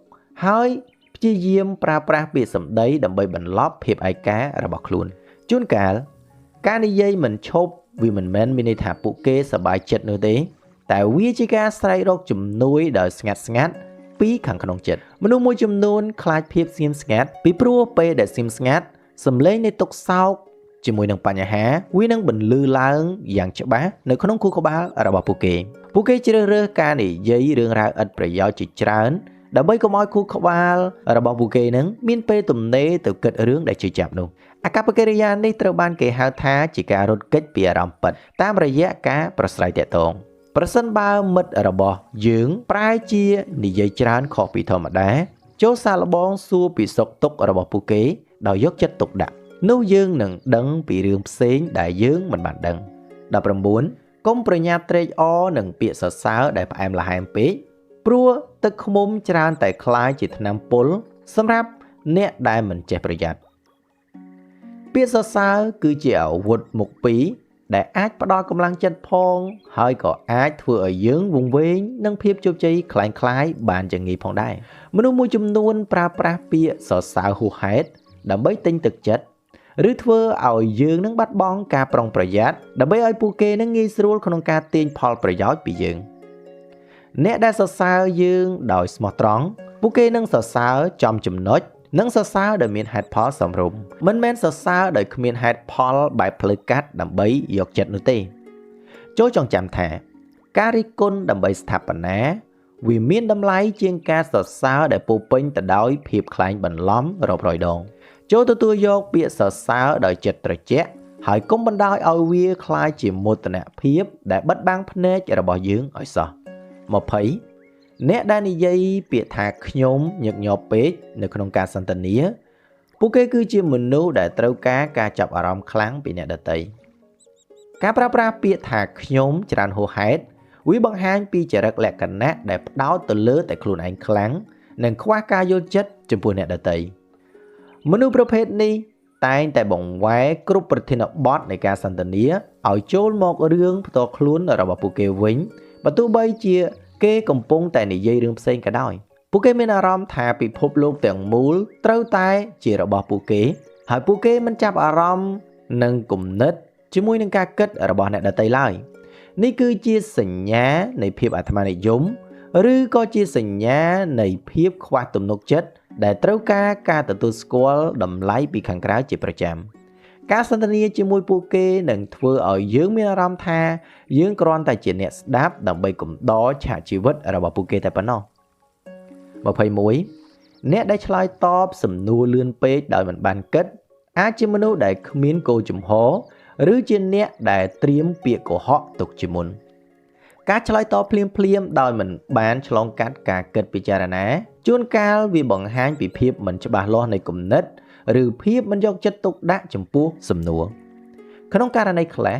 ហើយព្យាយាមប្រើប្រាស់ពាក្យសម្ដីដើម្បីបន្លប់ភាពឯការបស់ខ្លួនជួនកាលការនិយាយមិនឈប់វាមិនមែនមានន័យថាពួកគេសប្បាយចិត្តនោះទេតែវាជាការស្រែករកជំនួយដោយស្ងាត់ពីខាងក្នុងចិត្តមនុស្សមួយចំនួនខ្លាចភាពស្ងៀមស្ងាត់ពីព្រោះពេលដែលស្ងៀមស្ងាត់សំឡេងនៃទុក្ខសោកជាមួយនឹងបញ្ហាវានឹងបន្លឺឡើងយ៉ាងច្បាស់នៅក្នុងខួរក្បាលរបស់ពួកគេជ្រើសរើសការនិយាយរឿងរ៉ាវឥតប្រយោជន៍ជាច្រើនដើម្បីកុំឲ្យខួរក្បាលរបស់ពួកគេនឹងមានពេលទំនេរទៅគិតរឿងដែលជឿចាប់នោះអាកប្បកិរិយានេះត្រូវបានគេហៅថាជាការរត់គេចពីអារម្មណ៍ពិតតាមរយៈការប្រស្រ័យទាក់ទងប្រសិនបើមិត្តរបស់យើងប្រែជានិយាយច្រើនខុសពីធម្មតាចូលសាកល្បងសួរពីសុខទុក្ខរបស់ពួកគេដោយយកចិត្តទុកដាក់នោះយើងនឹងដឹងពីរឿងផ្សេងដែលយើងមិនបានដឹង 19 កុំប្រញាប់ត្រេកអរនឹងពាក្យសរសើរដែលផ្អែមល្ហែមពេកព្រោះទឹកឃ្មុំច្រើនតែคล้ายជាថ្នាំពុលសម្រាប់អ្នកដែលមិនចេះប្រយ័ត្នពាក្យសរសើរគឺជាអាវុធមុខពីរដែលអាចផ្ដល់កម្លាំងចិត្តផងហើយក៏អាចធ្វើឲ្យយើងវង្វេងនឹងភាពជោគជ័យคล้ายៗបានយ៉ាងងាយផងដែរមនុស្សមួយចំនួនប្រើប្រាស់ពាក្យសរសើរហួសហេតុដើម្បីទិញទឹកចិត្តឬធ្វើឲ្យយើងនឹងបាត់បង់ការប្រុងប្រយ័ត្នដើម្បីឲ្យពួកគេនឹងងាយស្រួលក្នុងការទាញផលប្រយោជន៍ពីយើងអ្នកដែលសរសើរយើងដោយស្មោះត្រង់ពួកគេនឹងសរសើរចំចំណុចនិងសរសើរដោយមានហេតុផលសមរម្យមិនមែនសរសើរដោយគ្មានហេតុផលបែបផ្លូវកាត់ដើម្បីយកចិត្តនោះទេចូលចងចាំថាការរិះគន់ដើម្បីស្ថាបនាវាមានតម្លៃជាងការសរសើរដែលពោពេញទៅដោយភាពខ្លែងបន្លំរាប់រយដងចូលទទួលយកពាក្យសរសើរដោយចិត្តត្រជាក់ហើយកុំបណ្ដោយឲ្យវាคล้ายជាមោទនភាពដែលបិទបាំងភ្នែករបស់យើងឲ្យសោះ 20 អ្នកដែលនិយាយពាក្យថាខ្ញុំញឹកញាប់ពេកនៅក្នុងការសន្ទនាពួកគេគឺជាមនុស្សដែលត្រូវការចាប់អារម្មណ៍ខ្លាំងពីអ្នកដទៃការប្រើប្រាស់ពាក្យថាខ្ញុំច្រើនហួសហេតុវាបង្ហាញពីចរិតលក្ខណៈដែលផ្ដោតទៅលើតែខ្លួនឯងខ្លាំងនិងខ្វះការយល់ចិត្តចំពោះអ្នកដទៃមនុស្សប្រភេទនេះតែងតែបង្វែរគ្រប់ប្រធានបទនៃការសន្ទនាឲ្យចូលមករឿងផ្ទាល់ខ្លួនរបស់ពួកគេវិញបើទោះបីជាគេកំពុងតែនិយាយរឿងផ្សេងក៏ដោយពួកគេមានអារម្មណ៍ថាពិភពលោកទាំងមូលត្រូវតែជារបស់ពួកគេហើយពួកគេមិនចាប់អារម្មណ៍នឹងគំនិតជាមួយនឹងការគិតរបស់អ្នកដទៃឡើយនេះគឺជាសញ្ញានៃភាពអាត្មានិយមឬក៏ជាសញ្ញានៃភាពខ្វះទំនុកចិត្តដែលត្រូវការទទួលស្គាល់តម្លៃពីខាងក្រៅជាប្រចាំការសន្ទនាជាមួយពួកគេនឹងធ្វើឲ្យយើងមានអារម្មណ៍ថាយើងគ្រាន់តែជាអ្នកស្ដាប់ដើម្បីកំដរឆាកជីវិតរបស់ពួកគេតែប៉ុណ្ណោះ21អ្នកដែលឆ្លើយតបសំណួរលឿនពេកដោយមិនបានគិតអាចជាមនុស្សដែលគ្មានគោលជំហរឬជាអ្នកដែលត្រៀមពាក្យកុហកទុកជាមុនការឆ្លើយតបភ្លាមដោយមិនបានឆ្លងកាត់ការគិតពិចារណាជួនកាលវាបង្ហាញពីភាពមិនច្បាស់លាស់នៃគំនិតឬភាពមិនយកចិត្តទុកដាក់ចំពោះសំណួរក្នុងករណីខ្លះ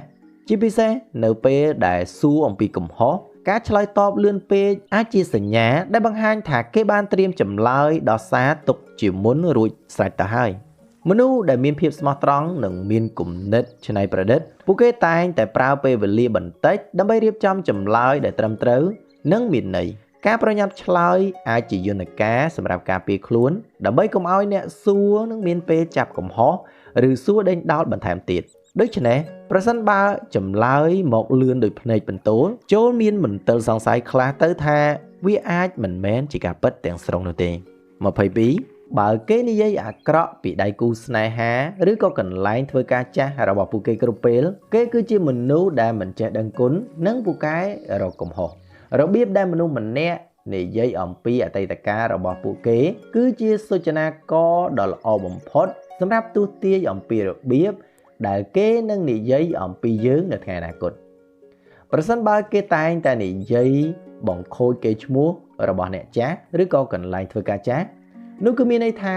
ជាពិសេសនៅពេលដែលសួរអំពីកំហុសការឆ្លើយតបលឿនពេកអាចជាសញ្ញាដែលបង្ហាញថាគេបានត្រៀមចម្លើយដ៏សារទុកជាមុនរួចស្រេចទៅហើយមនុស្សដែលមានភាពស្មោះត្រង់និងមានគំនិតច្នៃប្រឌិតពួកគេតែងតែប្រើពេលវេលាបន្តិចដើម្បីរៀបចំចម្លើយដែលត្រឹមត្រូវនិងមានន័យការប្រញាប់ឆ្លើយអាចជាយន្តការសម្រាប់ការពារខ្លួនដើម្បីកុំឲ្យអ្នកសួរនឹងមានពេលចាប់កំហុសឬសួរដេញដោលបន្ថែមទៀតដូច្នេះប្រសិនបើចម្លើយមកលឿនដោយភ្នែកបន្ទោលចូលមានមន្ទិលសង្ស័យខ្លះទៅថាវាអាចមិនមែនជាការពិតទាំងស្រុងនោះទេ22បើគេនិយាយអាក្រក់ពីដៃគូស្នេហាឬក៏កន្លែងធ្វើការចាស់របស់ពួកគេគ្រប់ពេលគេគឺជាមនុស្សដែលមិនចេះដឹងគុណនិងពូកែរកកំហុសរបៀបដែលមនុស្សម្នាក់និយាយអំពីអតីតកាលរបស់ពួកគេគឺជាសូចនាករដ៏ល្អបំផុតសម្រាប់ទស្សន៍ទាយអំពីរបៀបដែលគេនឹងនិយាយអំពីយើងនៅថ្ងៃអនាគតប្រសិនបើគេតែងតែនិយាយបង្ខូចកេរ្តិ៍ឈ្មោះរបស់អ្នកចាស់ឬក៏កន្លែងធ្វើការចាស់នោះគឺមានន័យថា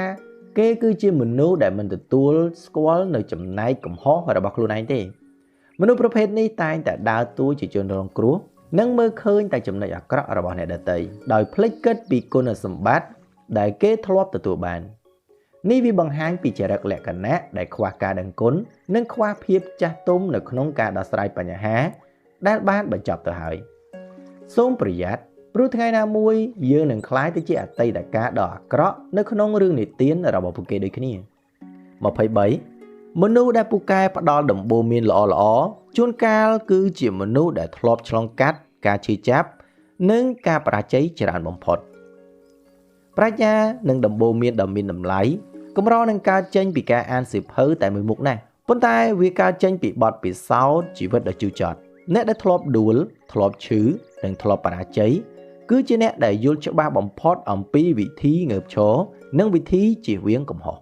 គេគឺជាមនុស្សដែលមិនទទួលស្គាល់នៅចំណែកកំហុសរបស់ខ្លួនឯងទេមនុស្សប្រភេទនេះតែងតែដើរតួជាជនរងគ្រោះនិងមើលឃើញតែចំណុចអាក្រក់របស់អ្នកដទៃដោយភ្លេចគិតពីគុណសម្បត្តិដែលគេធ្លាប់ទទួលបាននេះវាបង្ហាញពីចរិតលក្ខណៈដែលខ្វះការដឹងគុណនិងខ្វះភាពចាស់ទុំនៅក្នុងការដោះស្រាយបញ្ហាដែលបានបញ្ចប់ទៅហើយសូមប្រយ័ត្នព្រោះថ្ងៃណាមួយយើងនឹងក្លាយទៅជាអតីតកាលដ៏អាក្រក់នៅក្នុងរឿងនិទានរបស់ពួកគេដូចគ្នា23មនុស្សដែលពូកែផ្ដល់ដំបូន្មានល្អជួនកាលគឺជាមនុស្សដែលធ្លាប់ឆ្លងកាត់ការឈឺចាប់និងការបរាជ័យច្រើនបំផុតប្រាជ្ញានិងដំបូន្មានដ៏មានតម្លៃកម្រនឹងកើតចេញពីការអានសៀវភៅតែមួយមុខណាស់ប៉ុន្តែវាកើតចេញពីបទពិសោធន៍ជីវិតដ៏ជូរចត់អ្នកដែលធ្លាប់ដួលធ្លាប់ឈឺនិងធ្លាប់បរាជ័យគឺជាអ្នកដែលយល់ច្បាស់បំផុតអំពីវិធីងើបឈរនិងវិធីជៀសវាងកំហុស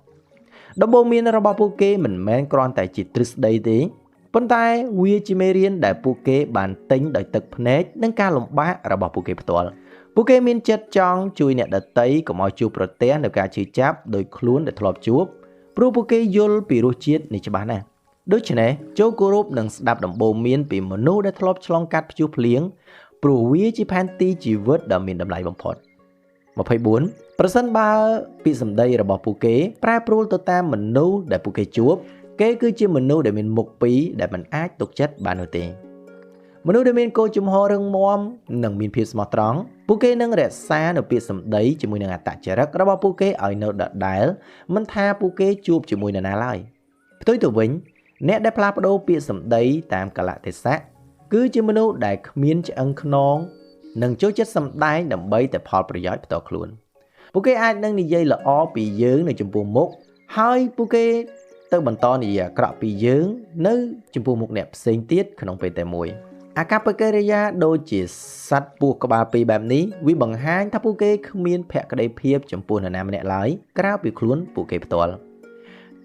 ដំបូន្មានរបស់ពួកគេមិនមែនគ្រាន់តែជាទ្រឹស្ដីទេប៉ុន្តែវាជាមេរៀនដែលពួកគេបានទិញដោយទឹកភ្នែកនិងការលំបាករបស់ពួកគេផ្ទាល់ពួកគេមានចិត្តចង់ជួយអ្នកដទៃកុំឲ្យជួបប្រទះនូវការឈឺចាប់ដោយខ្លួនដែលធ្លាប់ជួបព្រោះពួកគេយល់ពីរសជាតិនេះច្បាស់ណាស់ដូច្នេះចូលគោរពនិងស្ដាប់ដំបូន្មានពីមនុស្សដែលធ្លាប់ឆ្លងកាត់ព្យុះភ្លៀងព្រោះវាជាផែនទីជីវិតដ៏មានតម្លៃបំផុត24ប្រសិនបើពាក្យសម្ដីរបស់ពួកគេប្រែប្រួលទៅតាមមនុស្សដែលពួកគេជួបគេគឺជាមនុស្សដែលមានមុខពីរដែលមិនអាចទុកចិត្តបាននោះទេមនុស្សដែលមានគោលជំហររឹងមាំនិងមានភាពស្មោះត្រង់ពួកគេនឹងរក្សានៅពាក្យសម្ដីជាមួយនឹងអត្តចរិតរបស់ពួកគេឲ្យនៅដដែលមិនថាពួកគេជួបជាមួយនរណាឡើយផ្ទុយទៅវិញអ្នកដែលផ្លាស់ប្ដូរពាក្យសម្ដីតាមកលៈទេសៈគឺជាមនុស្សដែលគ្មានឆ្អឹងខ្នងនិងចូលចិត្តសម្ដែងដើម្បីតែផលប្រយោជន៍ផ្ទាល់ខ្លួនពួកគេអាចនឹងនិយាយល្អពីយើងនៅចំពោះមុខហើយពួកគេទៅបន្តនិយាយអាក្រក់ពីយើងនៅចំពោះមុខអ្នកផ្សេងទៀតក្នុងពេលតែមួយអាកប្បកិរិយាដូចជាសត្វពស់ក្បាលពីរបែបនេះវាបង្ហាញថាពួកគេគ្មានភក្ដីភាពចំពោះនរណាម្នាក់ឡើយក្រៅពីខ្លួនពួកគេផ្ទាល់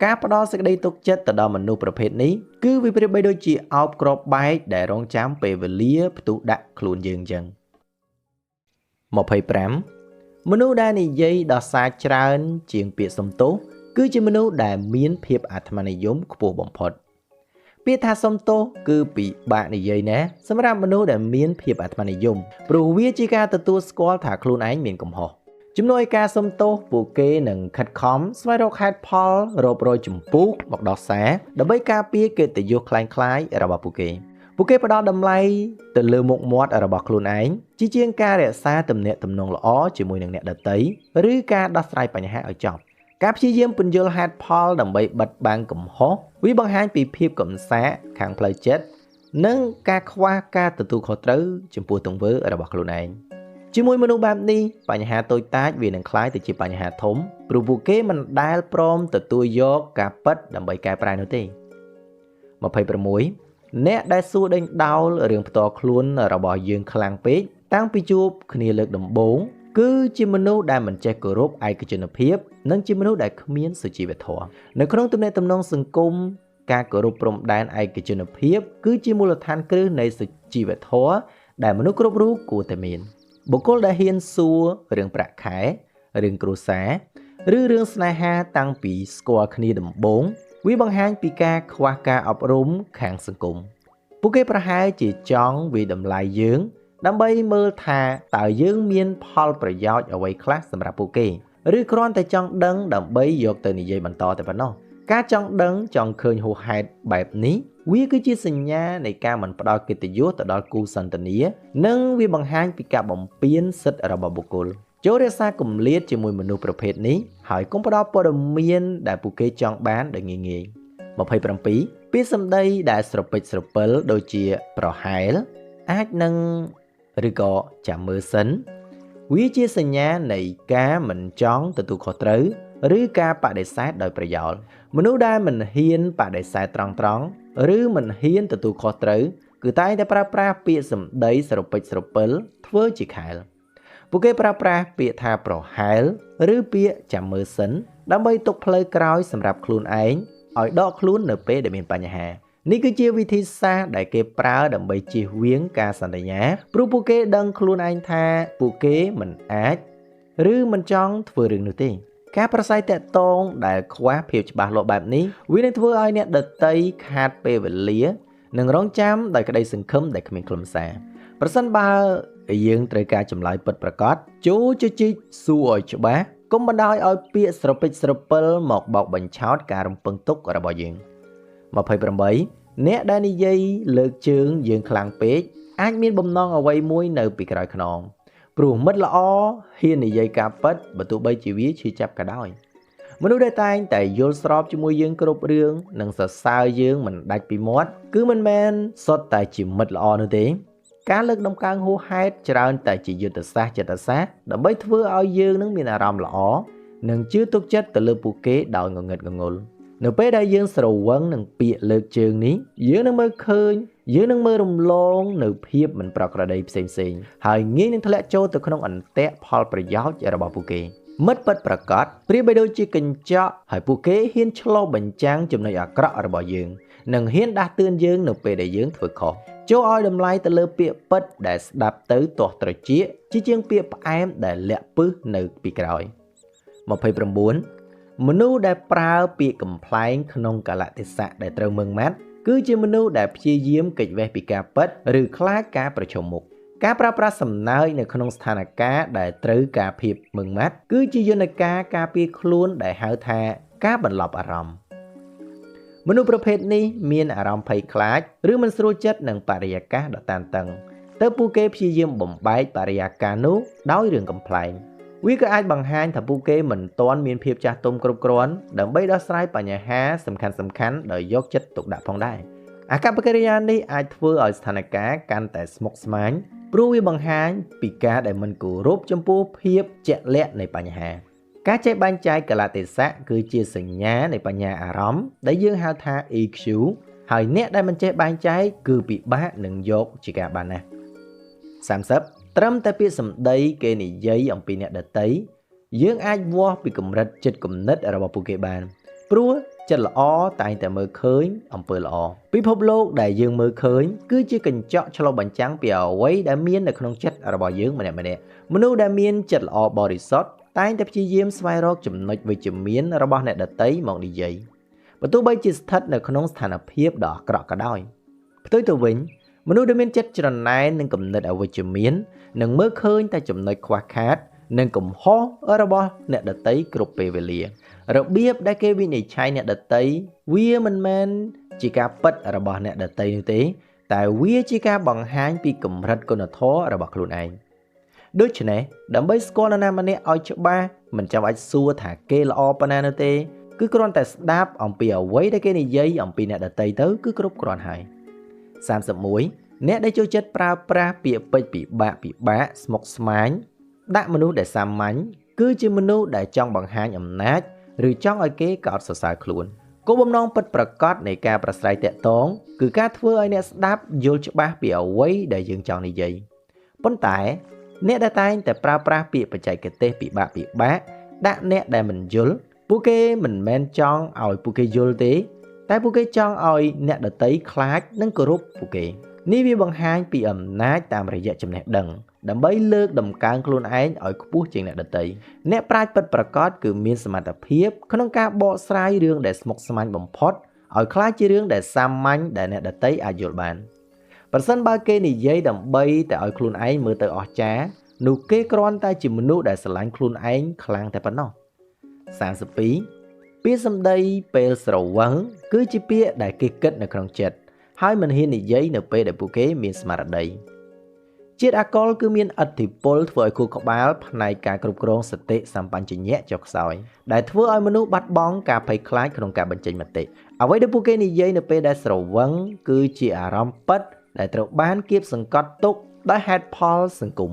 ការផ្ដល់សេចក្តីទុកចិត្តទៅដល់មនុស្សប្រភេទនេះគឺវាប្រៀបបីដូចជាអោបគ្រាប់បែកដែលរងចាំពេលវេលាផ្ទុះដាក់ខ្លួនយើងអញ្ចឹង 25 មនុស្សដែលនិយាយដល់សារច្រើនជាងពាក្យសំទោសគឺជាមនុស្សដែលមានភាពអាត្មានិយមខ្ពស់បំផុតពាក្យថាសំទោសគឺពិបាកនិយាយណាស់សម្រាប់មនុស្សដែលមានភាពអាត្មានិយមព្រោះវាជាការទទួលស្គាល់ថាខ្លួនឯងមានកំហុសជំនួយការសំទោសពួកគេនឹងខិតខំស្វែងរកហេតុផលរាប់រយចម្ពោះមកដោះសារដើម្បីការពារកិត្តិយសคล้ายៗរបស់ពួកគេផ្ដល់តម្លៃទៅលើមុខមាត់របស់ខ្លួនឯងជាងការរក្សាទំនាក់ទំនងល្អជាមួយនឹងអ្នកដទៃឬការដោះស្រាយបញ្ហាឲ្យចប់ការព្យាយាមពន្យល់ហេតុផលដើម្បីបិទបាំងកំហុសវាបង្ហាញពីភាពកំសាកខាងផ្លូវចិត្តនិងការខ្វះការទទួលខុសត្រូវចំពោះទង្វើរបស់ខ្លួនឯងជាមួយមនុស្សបែបនេះបញ្ហាតូចតាចវានឹងក្លាយទៅជាបញ្ហាធំព្រោះពួកគេមិនដែលព្រមទទួលយកការពិតដើម្បីកែប្រែនោះទេ26អ្នកដែលសួរដេញដោលរឿងផ្ទាល់ខ្លួនរបស់យើងខ្លាំងពេកតាំងពីជួបគ្នាលើកដំបូងគឺជាមនុស្សដែលមិនចេះគោរពឯកជនភាពនិងជាមនុស្សដែលគ្មានសុជីវធម៌នៅក្នុងទំនាក់ទំនងសង្គមការគោរពព្រំដែនឯកជនភាពគឺជាមូលដ្ឋានគ្រឹះនៃសុជីវធម៌ដែលមនុស្សគ្រប់រូបគួរតែមានបុគ្គលដែលហ៊ានសួររឿងប្រាក់ខែរឿងគ្រួសារឬរឿងស្នេហាតាំងពីស្គាល់គ្នាដំបូងវាបង្ហាញពីការខ្វះការអប់រំខាងសង្គមពួកគេប្រហែលជាចង់វាយតម្លៃយើងដើម្បីមើលថាតើយើងមានផលប្រយោជន៍អ្វីខ្លះសម្រាប់ពួកគេឬគ្រាន់តែចង់ដឹងដើម្បីយកទៅនិយាយបន្តតែប៉ុណ្ណោះការចង់ដឹងចង់ឃើញហួសហេតុបែបនេះវាគឺជាសញ្ញានៃការមិនផ្ដល់កិត្តិយសទៅដល់គូសន្ទនានិងវាបង្ហាញពីការបំពានសិទ្ធិរបស់បុគ្គលចូលរក្សាគម្លាតជាមួយមនុស្សប្រភេទនេះហើយកុំផ្ដល់ព័ត៌មានដែលពួកគេចង់បានដោយងាយៗ27ពាក្យសម្ដីដែលស្រពេចស្រពិលដូចជាប្រហែលអាចនឹងឬក៏ចាំមើលសិនវាជាសញ្ញានៃការមិនចង់ទទួលខុសត្រូវឬការបដិសេធដោយប្រយោលមនុស្សដែលមិនហ៊ានបដិសេធត្រង់ឬមិនហ៊ានទទួលខុសត្រូវគឺតែងតែប្រើប្រាស់ពាក្យសម្ដីស្រពេចស្រពិលធ្វើជាខែលពួកគេប្រើប្រាស់ពាក្យថាប្រហែលឬពាក្យចាំមើលសិនដើម្បីទុកផ្លូវក្រោយសម្រាប់ខ្លួនឯងឲ្យដកខ្លួននៅពេលដែលមានបញ្ហានេះគឺជាវិធីសាស្ត្រដែលគេប្រើដើម្បីជៀសវាងការសន្យាព្រោះពួកគេដឹងខ្លួនឯងថាពួកគេមិនអាចឬមិនចង់ធ្វើរឿងនោះទេការប្រស័យតាក់ទងដែលខ្វះភាពច្បាស់លាស់បែបនេះវានឹងធ្វើឲ្យអ្នកដទៃខាតពេលវេលានិងរងចាំដោយក្តីសង្ឃឹមដែលគ្មានខ្លឹមសារប្រសិនបើយើងត្រូវការចម្លើយពិតប្រាកដចូលជជែកសួរឲ្យច្បាស់កុំបណ្ដោយឲ្យពាក្យស្រពេចស្រពិលមកបោកបញ្ឆោតការរំពឹងទុករបស់យើង28អ្នកដែលនិយាយលើកជើងយើងខ្លាំងពេកអាចមានបំណងអ្វីមួយនៅពីក្រោយខ្នងព្រោះមិត្តល្អហ៊ាននិយាយការពិតបើទោះបីជាវាឈឺចាប់ក៏ដោយមនុស្សដែលតែងតែយល់ស្របជាមួយយើងគ្រប់រឿងនិងសរសើរយើងមិនដាច់ពីមាត់គឺមិនមែនសុទ្ធតែជាមិត្តល្អនោះទេការលើកដំកើងហួសហេតុច្រើនតែជាយុទ្ធសាស្ត្រចិត្តសាស្ត្រដើម្បីធ្វើឲ្យយើងនឹងមានអារម្មណ៍ល្អនិងជឿទុកចិត្តទៅលើពួកគេដោយងងឹតងងល់នៅពេលដែលយើងស្រវឹងនឹងពាក្យលើកជើងនេះយើងនឹងមើលឃើញយើងនឹងមើលរំលងនៅភាពមិនប្រក្រតីផ្សេងៗហើយងាយនឹងធ្លាក់ចូលទៅក្នុងអន្ទាក់ផលប្រយោជន៍របស់ពួកគេមិត្តពិតប្រាកដប្រៀបបីដូចជាកញ្ចក់ហើយពួកគេហ៊ានឆ្លុះបញ្ចាំងចំណុចអាក្រក់របស់យើងនិងហ៊ានដាស់តឿនយើងនៅពេលដែលយើងធ្វើខុសចូលឲ្យតម្លៃទៅលើពាក្យពិតដែលស្ដាប់ទៅទាស់ត្រចៀកជាងពាក្យផ្អែមដែលលាក់ពិសនៅពីក្រោយ29មនុស្សដែលប្រើពាក្យកំប្លែងក្នុងកាលៈទេសៈដែលត្រូវម៉ឺងម៉ាត់គឺជាមនុស្សដែលព្យាយាមគេចវេះពីការពិតឬខ្លាចការប្រឈមមុខការប្រើប្រាស់សំណើចនៅក្នុងស្ថានភាពដែលត្រូវការភាពម៉ឺងម៉ាត់គឺជាយន្តការការពារខ្លួនដែលហៅថាការបន្លប់អារម្មណ៍មនុស្សប្រភេទនេះមានអារម្មណ៍ភ័យខ្លាចឬមិនស្រួលចិត្តនឹងបរិយាកាសដ៏តានតឹងទើបពួកគេព្យាយាមបំបែកបរិយាកាសនោះដោយរឿងកំប្លែងវាក៏អាចបង្ហាញថាពួកគេមិនទាន់មានភាពចាស់ទុំគ្រប់គ្រាន់ដើម្បីដោះស្រាយបញ្ហាសំខាន់ៗដោយយកចិត្តទុកដាក់ផងដែរអាកប្បកិរិយានេះអាចធ្វើឲ្យស្ថានភាពកាន់តែស្មុគស្មាញព្រោះវាបង្ហាញពីការដែលមិនគោរពចំពោះភាពជាក់លាក់នៃបញ្ហាការចេះបែងចែកកាលៈទេសៈគឺជាសញ្ញានៃបញ្ញាអារម្មណ៍ដែលយើងហៅថា EQ ហើយអ្នកដែលមិនចេះបែងចែកគឺពិបាកនឹងយកជាការបានណាស់30ត្រឹមតែពាក្យសម្ដីគេនិយាយអំពីអ្នកដទៃយើងអាចវាស់ពីកម្រិតចិត្តគំនិតរបស់ពួកគេបានព្រោះ ចិត្តល្អតែងតែមើលឃើញអំពើល្អពិភពលោកដែលយើងមើលឃើញគឺជាកញ្ចក់ឆ្លុះបញ្ចាំងពីអ្វីដែលមាននៅក្នុងចិត្តរបស់យើងម្នាក់ៗមនុស្សដែលមានចិត្តល្អបរិសុទ្ធតែងតែព្យាយាមស្វែងរកចំណុចវិជ្ជមានរបស់អ្នកដទៃមកនិយាយបើទោះបីជាស្ថិតនៅក្នុងស្ថានភាពដ៏អាក្រក់ក៏ដោយផ្ទុយទៅវិញមនុស្សដែលមានចិត្តច្រណែននឹងគំនិតអវិជ្ជមាននឹងមើលឃើញតែចំណុចខ្វះខាតនិងកំហុសរបស់អ្នកដទៃគ្រប់ពេលវេលារបៀបដែលគេវិនិច្ឆ័យអ្នកដទៃវាមិនមែនជាការពិតរបស់អ្នកដទៃនោះទេតែវាជាការបង្ហាញពីកម្រិតគុណធម៌របស់ខ្លួនឯងដូច្នេះដើម្បីស្គាល់នរណាម្នាក់ឲ្យច្បាស់មិនចាំបាច់សួរថាគេល្អប៉ុណ្ណានោះទេគឺគ្រាន់តែស្ដាប់អំពីអ្វីដែលគេនិយាយអំពីអ្នកដទៃទៅគឺគ្រប់គ្រាន់ហើយ31អ្នកដែលចូលចិត្តប្រើប្រាស់ពាក្យពេចន៍ពិបាកស្មុគស្មាញដាក់មនុស្សដែលសាមញ្ញគឺជាមនុស្សដែលចង់បង្ហាញអំណាចឬចង់ឲ្យគេកោតសរសើរខ្លួនគោលបំណងពិតប្រាកដនៃការប្រស្រ័យទាក់ទងគឺការធ្វើឲ្យអ្នកស្ដាប់យល់ច្បាស់ពីអ្វីដែលយើងចង់និយាយប៉ុន្តែអ្នកដែលតែងតែប្រើប្រាស់ពាក្យបច្ចេកទេសពិបាកដាក់អ្នកដែលមិនយល់ពួកគេមិនមែនចង់ឲ្យពួកគេយល់ទេតែពួកគេចង់ឲ្យអ្នកដទៃខ្លាចនិងគោរពពួកគេនេះវាបង្ហាញពីអំណាចតាមរយៈចំណេះដឹងដើម្បីលើកតម្កើងខ្លួនឯងឲ្យខ្ពស់ជាងអ្នកដទៃអ្នកប្រាជ្ញពិតប្រាកដគឺមានសមត្ថភាពក្នុងការបកស្រាយរឿងដែលស្មុគស្មាញបំផុតឲ្យក្លាយជារឿងដែលសាមញ្ញដែលអ្នកដទៃអាចយល់បានប្រសិនបើគេនិយាយដើម្បីតែឲ្យខ្លួនឯងមើលទៅអស្ចារ្យនោះគេគ្រាន់តែជាមនុស្សដែលស្រឡាញ់ខ្លួនឯងខ្លាំងតែប៉ុណ្ណោះ32ពាក្យសម្ដីពេលស្រវឹងគឺជាពាក្យដែលគេគិតនៅក្នុងចិត្តហើយមិនហ៊ាននិយាយនៅពេលដែលពួកគេមានស្មារតីជាតិអាល់កុលគឺមានឥទ្ធិពលធ្វើឲ្យខួរក្បាលផ្នែកការគ្រប់គ្រងសតិសម្បញ្ញៈចុះខ្សោយដែលធ្វើឲ្យមនុស្សបាត់បង់ការភ័យខ្លាចក្នុងការបញ្ចេញមតិអ្វីដែលពួកគេនិយាយនៅពេលដែលស្រវឹងគឺជាអារម្មណ៍ពិតដែលត្រូវបានគៀបសង្កត់ទុកដោយហេតុផលសង្គម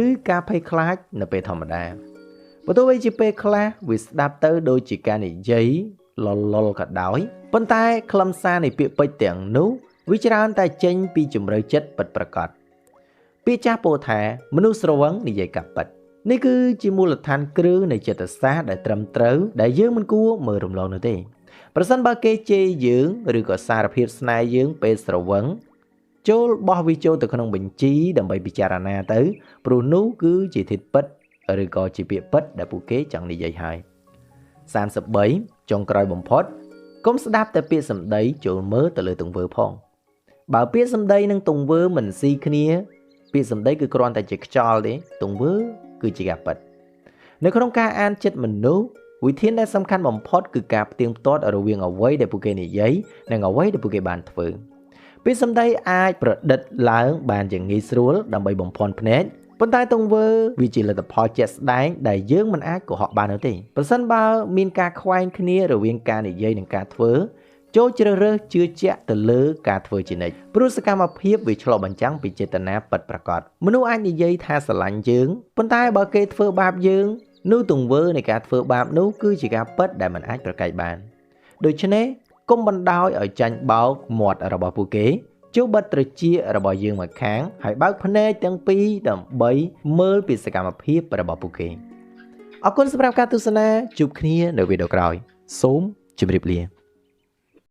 ឬការភ័យខ្លាចនៅពេលធម្មតាបើទោះបីជាពេលខ្លះវាស្ដាប់ទៅដូចជាការនិយាយលលក៏ដោយប៉ុន្តែខ្លឹមសារនៃពាក្យពេចន៍ទាំងនោះវាច្រើនតែចេញពីជំរឿចិត្តពិតប្រាកដពាក្យចាស់ពោលថាមនុស្សស្រវឹងនិយាយកាប់ពិតនេះគឺជាមូលដ្ឋានគ្រឹះនៃចិត្តសាស្ត្រដែលត្រឹមត្រូវដែលយើងមិនគួរមើលរំលងនោះទេប្រសិនបើគេជេរយើងឬក៏សារភាពស្នេហ៍យើងពេលស្រវឹងចូលបោះវាចូលទៅក្នុងបញ្ជីដើម្បីពិចារណាទៅព្រោះនោះគឺជាធាតុពិតឬក៏ជាពាក្យពិតដែលពួកគេចង់និយាយហើយ33ចុងក្រោយបំផុតកុំស្ដាប់តែពាក្យសម្ដីចូលមើលទៅលើទង្វើផងបើពាក្យសម្ដីនិងទង្វើមិនស៊ីគ្នាពាក្យសម្ដីគឺគ្រាន់តែជាខ្យល់ទេទង្វើគឺជាការពិតនៅក្នុងការអានចិត្តមនុស្សវិធានដែលសំខាន់បំផុតគឺការផ្ទៀងផ្ទាត់រវាងអ្វីដែលពួកគេនិយាយនិងអ្វីដែលពួកគេបានធ្វើពាក្យសម្ដីអាចប្រឌិតឡើងបានយ៉ាងងាយស្រួលដើម្បីបំភាន់ភ្នែកប៉ុន្តែទង្វើវាជាលទ្ធផលជាក់ស្ដែងដែលយើងមិនអាចកុហកបាននោះទេប្រសិនបើមានការខ្វែងគ្នារវាងការនិយាយនិងការធ្វើចូលជ្រើសរើសជឿជាក់ទៅលើការធ្វើជានិច្ចព្រោះសកម្មភាពវាឆ្លុះបញ្ចាំងពីចេតនាពិតប្រាកដមនុស្សអាចនិយាយថាស្រឡាញ់យើងប៉ុន្តែបើគេធ្វើបាបយើងនោះទង្វើនៃការធ្វើបាបនោះគឺជាការពិតដែលមិនអាចប្រកែកបានដូច្នេះកុំបណ្ដោយឲ្យចាញ់បោកមាត់របស់ពួកគេចូលបិទត្រចៀករបស់យើងមកខាងហើយបើកភ្នែកទាំងពីរដើម្បីមើលពីសកម្មភាពរបស់ពួកគេអរគុណសម្រាប់ការទស្សនាជួបគ្នានៅវីដេអូក្រោយសូមជម្រាបលា